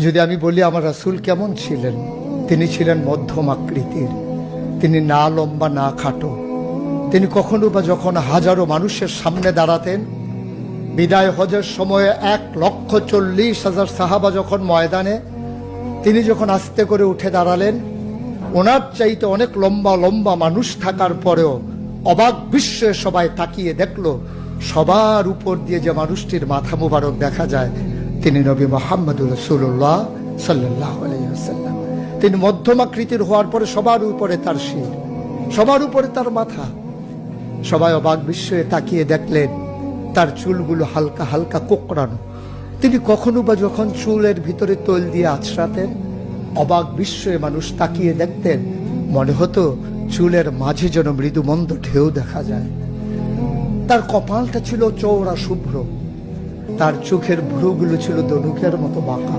যদি আমি বলি আমার রাসূল কেমন ছিলেন, তিনি ছিলেন মধ্যম আকৃতির, তিনি না লম্বা না খাটো। তিনি কখনো বা যখন হাজারো মানুষের সামনে দাঁড়াতেন, বিদায় হজের সময়ে 1,40,000 সাহাবা যখন ময়দানে, তিনি যখন আস্তে করে উঠে দাঁড়ালেন, ওনার চাইতে অনেক লম্বা লম্বা মানুষ থাকার পরেও অবাক বিস্ময়ে সবাই তাকিয়ে দেখলো সবার উপর দিয়ে যে মানুষটির মাথা মুবারক দেখা যায়, তিনি নবী মুহাম্মদুর রাসূলুল্লাহ সাল্লাল্লাহু আলাইহি ওয়াসাল্লাম। তিনি মধ্যমাকৃতির হওয়ার পরে সবার উপরে তার শির, সবার উপরে তার মাথা। সবাই অবাক বিস্ময়ে তাকিয়ে দেখলেন তার চুলগুলো হালকা হালকা কোঁকড়ানো। তিনি কখনো বা যখন চুলের ভিতরে তৈল দিয়ে আছড়াতেন, অবাক বিস্ময়ে মানুষ তাকিয়ে দেখতেন, মনে হতো চুলের মাঝে যেন মৃদু মন্দ ঢেউ দেখা যায়। তার কপালটা ছিল চওড়া শুভ্র, তার চোখের ভ্রুগুলো ছিল ধনুকের মতো বাঁকা।